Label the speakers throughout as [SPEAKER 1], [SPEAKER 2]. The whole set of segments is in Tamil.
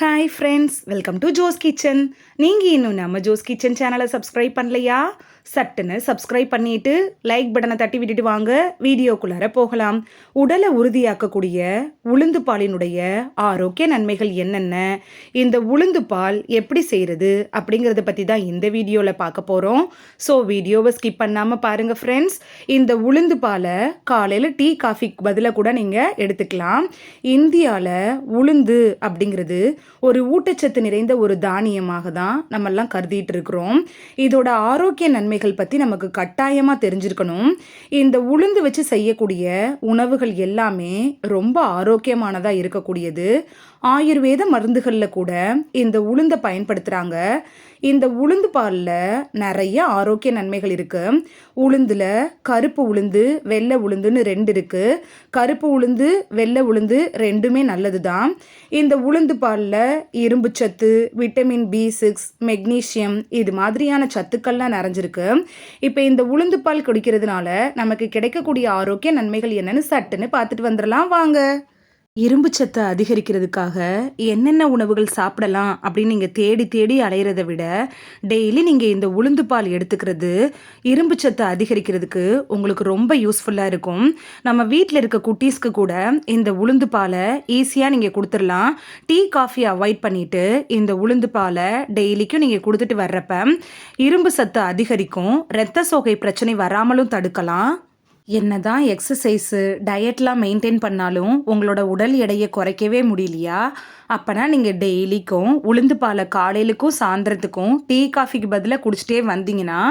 [SPEAKER 1] Hi friends, welcome to Jo's kitchen. நீங்கள் இன்னும் நம்ம ஜோஸ் கிச்சன் சேனலை சப்ஸ்கிரைப் பண்ணலையா? சட்டுன்னு சப்ஸ்கிரைப் பண்ணிட்டு லைக் பட்டனை தட்டி விட்டுட்டு வாங்க வீடியோக்குள்ளார போகலாம். உடலை உறுதியாக்கக்கூடிய உளுந்து பாலினுடைய ஆரோக்கிய நன்மைகள் என்னென்ன, இந்த உளுந்து பால் எப்படி செய்கிறது அப்படிங்கிறத பற்றி தான் இந்த வீடியோவில் பார்க்க போகிறோம். ஸோ வீடியோவை ஸ்கிப் பண்ணாமல் பாருங்கள் ஃப்ரெண்ட்ஸ். இந்த உளுந்து பாலை காலையில் டீ காஃபிக்கு பதிலாக கூட நீங்கள் எடுத்துக்கலாம். இந்தியாவில் உளுந்து அப்படிங்கிறது ஒரு ஊட்டச்சத்து நிறைந்த ஒரு தானியமாக தான் நம்மெல்லாம் கருதிட்டு இருக்கிறோம். இதோட ஆரோக்கிய நன்மைகள் பற்றி நமக்கு கட்டாயமாக தெரிஞ்சிருக்கணும். இந்த உளுந்து வச்சு செய்யக்கூடிய உணவுகள் எல்லாமே ரொம்ப ஆரோக்கியமானதாக இருக்கக்கூடியது. ஆயுர்வேத மருந்துகளில் கூட இந்த உளுந்தை பயன்படுத்துகிறாங்க. இந்த உளுந்து பாலில் நிறைய ஆரோக்கிய நன்மைகள் இருக்குது. உளுந்தில் கருப்பு உளுந்து வெள்ளை உளுந்துன்னு ரெண்டு இருக்குது. கருப்பு உளுந்து வெள்ளை உளுந்து ரெண்டுமே நல்லது தான். இந்த உளுந்து பாலில் இரும்பு சத்து, விட்டமின் B6, மெக்னீஷியம் இது மாதிரியான சத்துக்கள்லாம் நிறைஞ்சிருக்கு. இப்போ இந்த உளுந்து பால் குடிக்கிறதுனால நமக்கு கிடைக்கக்கூடிய ஆரோக்கிய நன்மைகள் என்னன்னு சட்டுன்னு பார்த்துட்டு வந்துடலாம் வாங்க. இரும்பு சத்தை அதிகரிக்கிறதுக்காக என்னென்ன உணவுகள் சாப்பிடலாம் அப்படின்னு நீங்கள் தேடி தேடி அலையிறதை விட டெய்லி நீங்கள் இந்த உளுந்து பால் எடுத்துக்கிறது இரும்பு சத்தை அதிகரிக்கிறதுக்கு உங்களுக்கு ரொம்ப யூஸ்ஃபுல்லாக இருக்கும். நம்ம வீட்டில் இருக்க குட்டீஸ்க்கு கூட இந்த உளுந்து பாலை ஈஸியாக நீங்கள் கொடுத்துடலாம். டீ காஃபி அவாய்ட் பண்ணிவிட்டு இந்த உளுந்து பாலை டெய்லிக்கும் நீங்கள் கொடுத்துட்டு வர்றப்ப இரும்பு சத்தை அதிகரிக்கும். இரத்த சோகை பிரச்சனை வராமலும் தடுக்கலாம். என்னதான் எக்ஸசைஸு டயட்லாம் மெயின்டைன் பண்ணாலும் உங்களோட உடல் எடையை குறைக்கவே முடியலையா? அப்போனா நீங்கள் டெய்லிக்கும் உளுந்து பாலை காலையிலுக்கும் சாயந்தரத்துக்கும் டீ காஃபிக்கு பதிலாக குடிச்சிட்டே வந்தீங்கன்னா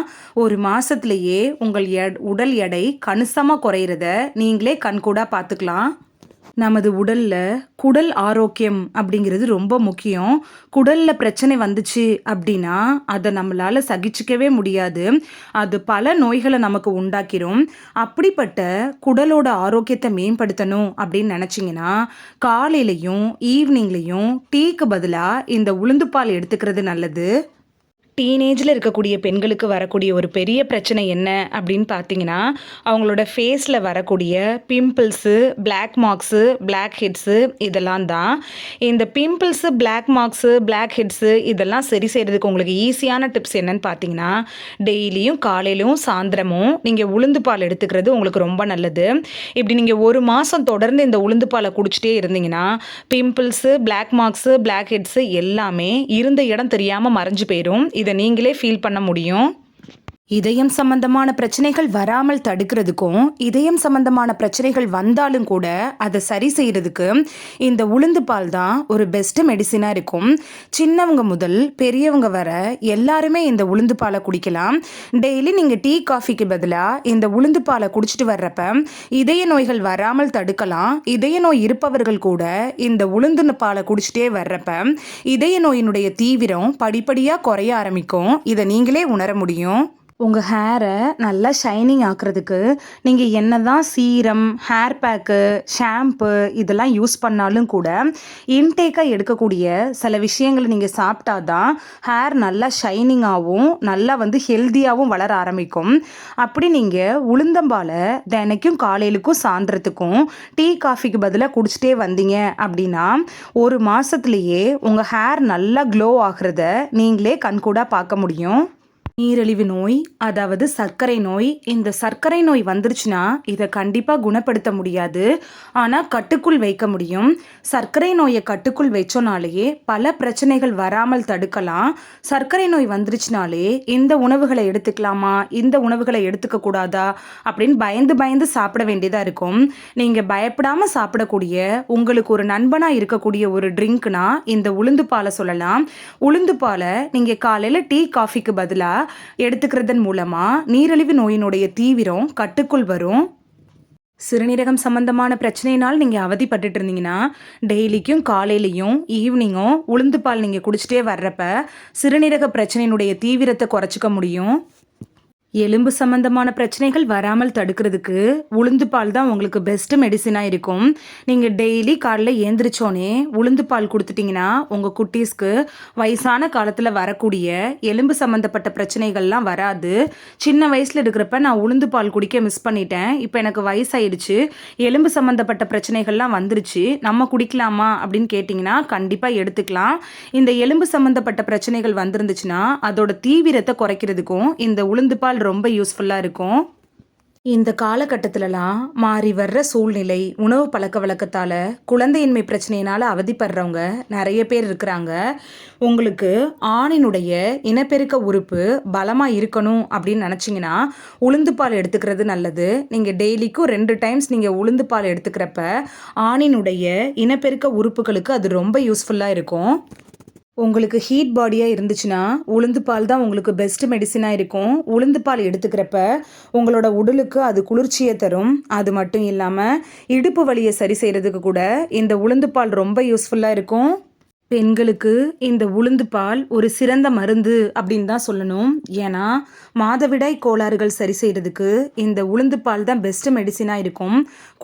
[SPEAKER 1] ஒரு மாதத்துலேயே உங்கள் உடல் எடை கணிசமாக குறையிறத நீங்களே கண்கூடாக பார்த்துக்கலாம். நமது உடலில் குடல் ஆரோக்கியம் அப்படிங்கிறது ரொம்ப முக்கியம். குடலில் பிரச்சனை வந்துச்சு அப்படின்னா அதை நம்மளால் சகிச்சிக்கவே முடியாது. அது பல நோய்களை நமக்கு உண்டாக்கிரும். அப்படிப்பட்ட குடலோட ஆரோக்கியத்தை மேம்படுத்தணும் அப்படின்னு நினச்சிங்கன்னா காலையிலையும் ஈவினிங்லேயும் டீக்கு பதிலாக இந்த உளுந்து பால் எடுத்துக்கிறது நல்லது. டீனேஜில் இருக்கக்கூடிய பெண்களுக்கு வரக்கூடிய ஒரு பெரிய பிரச்சனை என்ன அப்படின்னு பார்த்தீங்கன்னா அவங்களோட ஃபேஸில் வரக்கூடிய pimples, black marks, blackheads இதெல்லாம் தான். இந்த pimples, black marks, blackheads இதெல்லாம் சரி செய்கிறதுக்கு உங்களுக்கு ஈஸியான டிப்ஸ் என்னன்னு பார்த்தீங்கன்னா டெய்லியும் காலையிலும் சாயந்தரமும் நீங்கள் உளுந்து பால் எடுத்துக்கிறது உங்களுக்கு ரொம்ப நல்லது. இப்படி நீங்கள் ஒரு மாதம் தொடர்ந்து இந்த உளுந்து பாலை குடிச்சிட்டே இருந்தீங்கன்னா pimples, black marks, blackheads எல்லாமே இருந்த இடம் தெரியாமல் மறைஞ்சு போயிடும். இதை நீங்களே ஃபீல் பண்ண முடியும். இதயம் சம்பந்தமான பிரச்சனைகள் வராமல் தடுக்கிறதுக்கும் இதயம் சம்பந்தமான பிரச்சனைகள் வந்தாலும் கூட அதை சரி செய்கிறதுக்கு இந்த உளுந்து பால் தான் ஒரு பெஸ்ட் மெடிசினாக இருக்கும். சின்னவங்க முதல் பெரியவங்க வர எல்லாருமே இந்த உளுந்து பாலை குடிக்கலாம். டெய்லி நீங்கள் டீ காஃபிக்கு பதிலாக இந்த உளுந்து பாலை குடிச்சிட்டு வர்றப்ப இதய நோய்கள் வராமல் தடுக்கலாம். இதய நோய் இருப்பவர்கள் கூட இந்த உளுந்து பாலை குடிச்சிட்டே வர்றப்ப இதய நோயினுடைய தீவிரம் படிப்படியாக குறைய ஆரம்பிக்கும். இதை நீங்களே உணர முடியும். உங்கள் ஹேரை நல்லா ஷைனிங் ஆக்கிறதுக்கு நீங்கள் என்ன தான் சீரம், ஹேர் பேக்கு, ஷாம்பு இதெல்லாம் யூஸ் பண்ணாலும் கூட இன்டேக்காக எடுக்கக்கூடிய சில விஷயங்களை நீங்கள் சாப்பிட்டா தான் ஹேர் நல்லா ஷைனிங்காகவும் நல்லா ஹெல்த்தியாகவும் வளர ஆரம்பிக்கும். அப்படி நீங்கள் உளுந்தம்பாலை தினைக்கும் காலையிலுக்கும் சாயந்தரத்துக்கும் டீ காஃபிக்கு பதிலாக குடிச்சிட்டே வந்தீங்க அப்படின்னா ஒரு மாதத்துலேயே உங்கள் ஹேர் நல்லா க்ளோ ஆகிறத நீங்களே கண்கூடாக பார்க்க முடியும். நீரிழிவு நோய், அதாவது சர்க்கரை நோய், இந்த சர்க்கரை நோய் வந்துருச்சுன்னா இதை கண்டிப்பாக குணப்படுத்த முடியாது, ஆனால் கட்டுக்குள் வைக்க முடியும். சர்க்கரை நோயை கட்டுக்குள் வச்சோனாலேயே பல பிரச்சனைகள் வராமல் தடுக்கலாம். சர்க்கரை நோய் வந்துருச்சுனாலே இந்த உணவுகளை எடுத்துக்கலாமா, இந்த உணவுகளை எடுத்துக்க கூடாதா அப்படின்னு பயந்து பயந்து சாப்பிட வேண்டியதாக இருக்கும். நீங்கள் பயப்படாமல் சாப்பிடக்கூடிய உங்களுக்கு ஒரு நண்பனாக இருக்கக்கூடிய ஒரு ட்ரிங்க்னா இந்த உளுந்து பாலை சொல்லலாம். உளுந்து பாலை நீங்கள் காலையில் டீ காஃபிக்கு பதிலாக எடுத்துக்கிறதன் மூலமா நீரிழிவு நோயினுடைய தீவிரம் கட்டுக்குள் வரும். சிறுநீரகம் சம்பந்தமான பிரச்சனையினால் நீங்கள் அவதிப்பட்டுட்டு இருந்தீங்கன்னா டெய்லிக்கும் காலையிலையும் ஈவினிங்கும் உளுந்து பால் நீங்கள் குடிச்சிட்டே வர்றப்ப சிறுநீரக பிரச்சனையினுடைய தீவிரத்தை குறைச்சிக்க முடியும். எலும்பு சம்பந்தமான பிரச்சனைகள் வராமல் தடுக்கிறதுக்கு உளுந்து பால் தான் உங்களுக்கு பெஸ்ட் மெடிசினாக இருக்கும். நீங்கள் டெய்லி காலைல ஏந்திரிச்சோன்னே உளுந்து பால் கொடுத்துட்டிங்கன்னா உங்கள் குட்டீஸ்க்கு வயசான காலத்தில் வரக்கூடிய எலும்பு சம்மந்தப்பட்ட பிரச்சனைகள்லாம் வராது. சின்ன வயசில் இருக்கிறப்ப நான் உளுந்து பால் குடிக்க மிஸ் பண்ணிட்டேன். இப்போ எனக்கு வயசாயிடுச்சு, எலும்பு சம்மந்தப்பட்ட பிரச்சனைகள்லாம் வந்துருச்சு, நம்ம குடிக்கலாமா அப்படின்னு கேட்டிங்கன்னா கண்டிப்பாக எடுத்துக்கலாம். இந்த எலும்பு சம்மந்தப்பட்ட பிரச்சனைகள் வந்துருந்துச்சுன்னா அதோட தீவிரத்தை குறைக்கிறதுக்கும் இந்த உளுந்து பால் ரொம்ப யூஸ்ஃபுல்லாக இருக்கும். இந்த காலகட்டத்திலலாம் மாறி வர்ற சூழ்நிலை, உணவு பழக்க வழக்கத்தால் குழந்தையின்மை பிரச்சனையினால் அவதிப்படுறவங்க நிறைய பேர் இருக்கிறாங்க. உங்களுக்கு ஆணினுடைய இனப்பெருக்க உறுப்பு பலமாக இருக்கணும் அப்படின்னு நினச்சிங்கன்னா உளுந்து பால் எடுத்துக்கிறது நல்லது. நீங்கள் டெய்லிக்கும் 2 டைம்ஸ் நீங்கள் உளுந்து பால் எடுத்துக்கிறப்ப ஆணினுடைய இனப்பெருக்க உறுப்புகளுக்கு அது ரொம்ப யூஸ்ஃபுல்லாக இருக்கும். உங்களுக்கு ஹீட் பாடியாக இருந்துச்சுன்னா உளுந்து பால் தான் உங்களுக்கு பெஸ்ட் மெடிசினாக இருக்கும். உளுந்து பால் எடுத்துக்கிறப்ப உங்களோட உடலுக்கு அது குளிர்ச்சியை தரும். அது மட்டும் இல்லாமல் இடுப்பு வலியை சரி செய்கிறதுக்கு கூட இந்த உளுந்து பால் ரொம்ப யூஸ்ஃபுல்லாக இருக்கும். பெண்களுக்கு இந்த உளுந்து பால் ஒரு சிறந்த மருந்து அப்படின்னு தான் சொல்லணும். ஏன்னா மாதவிடாய் கோளாறுகள் சரி செய்கிறதுக்கு இந்த உளுந்து பால் தான் பெஸ்ட் மெடிசினாக இருக்கும்.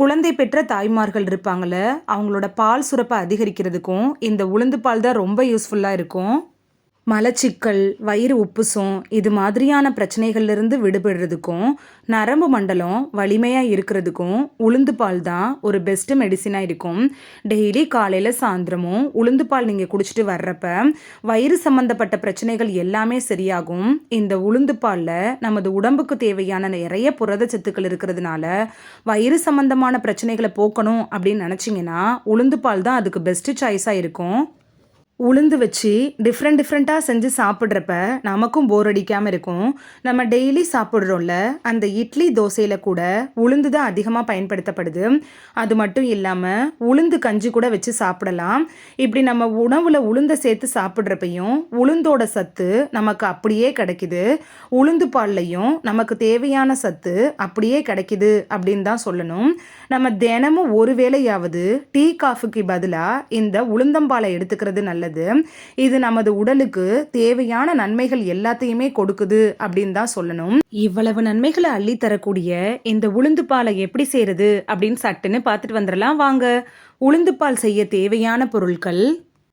[SPEAKER 1] குழந்தை பெற்ற தாய்மார்கள் இருப்பாங்கள, அவங்களோட பால் சுரப்பை அதிகரிக்கிறதுக்கும் இந்த உளுந்து பால் தான் ரொம்ப யூஸ்ஃபுல்லாக இருக்கும். மலச்சிக்கல், வயிறு உப்புசம் இது மாதிரியான பிரச்சனைகள்லேருந்து விடுபடுறதுக்கும் நரம்பு மண்டலம் வலிமையாக இருக்கிறதுக்கும் உளுந்து பால் தான் ஒரு பெஸ்ட்டு மெடிசினாக இருக்கும். டெய்லி காலையில் சாயந்தரமும் உளுந்து பால் நீங்கள் குடிச்சிட்டு வர்றப்ப வயிறு சம்மந்தப்பட்ட பிரச்சனைகள் எல்லாமே சரியாகும். இந்த உளுந்து பாலில் நமது உடம்புக்கு தேவையான நிறைய புரதச்சத்துக்கள் இருக்கிறதுனால வயிறு சம்மந்தமான பிரச்சனைகளை போக்கணும் அப்படின்னு நினச்சிங்கன்னா உளுந்து பால் தான் அதுக்கு பெஸ்ட்டு சாய்ஸாக இருக்கும். உளுந்து வச்சு டிஃப்ரெண்ட்டாக செஞ்சு சாப்பிட்றப்ப நமக்கும் போர் அடிக்காமல் இருக்கும். நம்ம டெய்லி சாப்பிட்றோம்ல, அந்த இட்லி தோசையில் கூட உளுந்து தான் அதிகமாக பயன்படுத்தப்படுது. அது மட்டும் இல்லாமல் உளுந்து கஞ்சி கூட வச்சு சாப்பிடலாம். இப்படி நம்ம உணவில் உளுந்தை சேர்த்து சாப்பிட்றப்பையும் உளுந்தோட சத்து நமக்கு அப்படியே கிடைக்குது. உளுந்து பால்லையும் நமக்கு தேவையான சத்து அப்படியே கிடைக்குது அப்படின்னு தான் சொல்லணும். நம்ம தினமும் ஒரு வேளையாவது டீ காஃபிக்கு பதிலாக இந்த உளுந்தம்பாலை எடுத்துக்கிறது நல்லது. இது நமது உடலுக்கு தேவையான நன்மைகள் எல்லாத்தையுமே கொடுக்குது அப்படின்னு தான் சொல்லணும். இவ்வளவு நன்மைகளை அள்ளி தரக்கூடிய இந்த உளுந்து பாலை எப்படி செய்யறது அப்படின்னு சட்டுன்னு பார்த்துட்டு வந்துடலாம் வாங்க. உளுந்து பால் செய்ய தேவையான பொருட்கள்: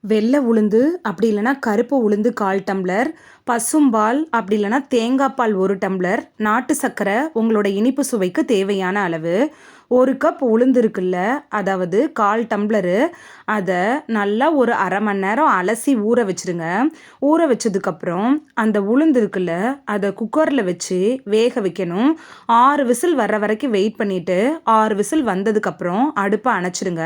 [SPEAKER 1] வெள்ளை உளுந்து, அப்படி இல்லைன்னா கருப்பு உளுந்து 1/4 டம்ளர், பசும்பால், அப்படி இல்லைன்னா தேங்காய் பால் 1 டம்ளர், நாட்டு சர்க்கரை உங்களோட இனிப்பு சுவைக்கு தேவையான அளவு, 1 கப் உளுந்து இருக்குல்ல, அதாவது 1/4 டம்ளரு, அதை நல்லா ஒரு அரை மணி நேரம் அலசி ஊற வச்சுருங்க. ஊற வச்சதுக்கப்புறம் அந்த உளுந்து இருக்குல்ல, அதை குக்கரில் வச்சு வேக வைக்கணும். 6 விசில் வர்ற வரைக்கும் வெயிட் பண்ணிவிட்டு 6 விசில் வந்ததுக்கப்புறம் அடுப்பை அணைச்சிடுங்க.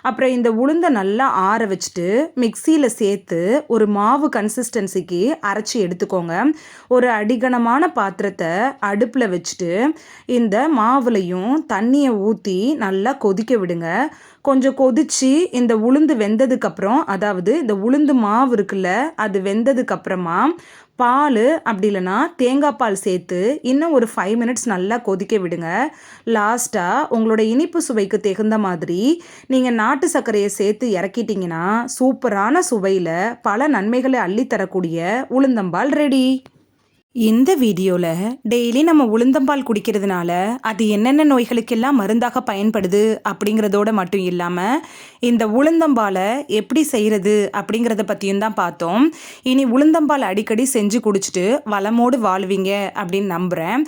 [SPEAKER 1] அப்புறம் இந்த உளுந்தை நல்லா ஆற வச்சுட்டு மிக்சியில் சேர்த்து ஒரு மாவு கன்சிஸ்டன்சிக்கு அரைச்சி எடுத்துக்கோங்க. ஒரு அடிகனமான பாத்திரத்தை அடுப்பில் வச்சுட்டு இந்த மாவுலையும் தண்ணியை ஊற்றி நல்லா கொதிக்க விடுங்க. கொஞ்சம் கொதிச்சு இந்த உளுந்து வெந்ததுக்கப்புறம், அதாவது இந்த உளுந்து மாவு இருக்குல்ல, அது வெந்ததுக்கப்புறமா பால் அப்படி இல்லைன்னா தேங்காய் பால் சேர்த்து இன்னும் ஒரு 5 மினிட்ஸ் நல்லா கொதிக்க விடுங்க. லாஸ்ட்டாக உங்களோட இனிப்பு சுவைக்கு தகுந்த மாதிரி நீங்கள் நாட்டு சர்க்கரையை சேர்த்து இறக்கிட்டிங்கன்னா சூப்பரான சுவையில் பல நன்மைகளை அள்ளித்தரக்கூடிய உளுந்தம்பால் ரெடி. இந்த வீடியோவில் டெய்லி நம்ம உளுந்தம்பால் குடிக்கிறதுனால அது என்னென்ன நோய்களுக்கெல்லாம் மருந்தாக பயன்படுது அப்படிங்கிறதோட மட்டும் இல்லாமல் இந்த உளுந்தம்பாலை எப்படி செய்கிறது அப்படிங்கிறத பற்றியும் தான் பார்த்தோம். இனி உளுந்தம்பால் அடிக்கடி செஞ்சு குடிச்சிட்டு வளமோடு வாழ்வீங்க அப்படின்னு நம்புகிறேன்.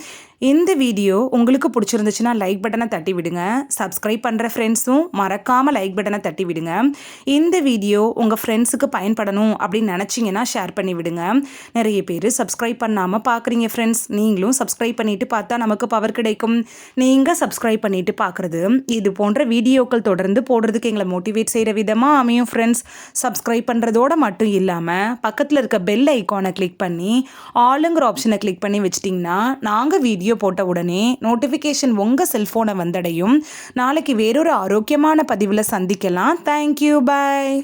[SPEAKER 1] இந்த வீடியோ உங்களுக்கு பிடிச்சிருந்துச்சுன்னா லைக் பட்டனை தட்டி விடுங்க. சப்ஸ்கிரைப் பண்ணுற ஃப்ரெண்ட்ஸும் மறக்காமல் லைக் பட்டனை தட்டி விடுங்க. இந்த வீடியோ உங்கள் ஃப்ரெண்ட்ஸுக்கு பயன்படணும் அப்படின்னு நினச்சிங்கன்னா ஷேர் பண்ணி விடுங்க. நிறைய பேர் சப்ஸ்கிரைப் பண்ணாமல் பார்க்குறீங்க ஃப்ரெண்ட்ஸ். நீங்களும் சப்ஸ்கிரைப் பண்ணிவிட்டு பார்த்தா நமக்கு பவர் கிடைக்கும். நீங்கள் சப்ஸ்கிரைப் பண்ணிவிட்டு பார்க்குறது இது போன்ற வீடியோக்கள் தொடர்ந்து போடுறதுக்கு எங்களை மோட்டிவேட் செய்கிற விதமாக அமையும் ஃப்ரெண்ட்ஸ். சப்ஸ்கிரைப் பண்ணுறதோடு மட்டும் இல்லாமல் பக்கத்தில் இருக்க பெல் ஐக்கானை கிளிக் பண்ணி ஆளுங்கிற ஆப்ஷனை கிளிக் பண்ணி வச்சிட்டிங்கன்னா நாங்கள் வீடியோ போட்ட உடனே நோட்டிஃபிகேஷன் உங்கள் செல்ஃபோனை வந்தடையும். நாளைக்கு வேறொரு ஆரோக்கியமான பதிவில் சந்திக்கலாம். தேங்க்யூ, பாய்.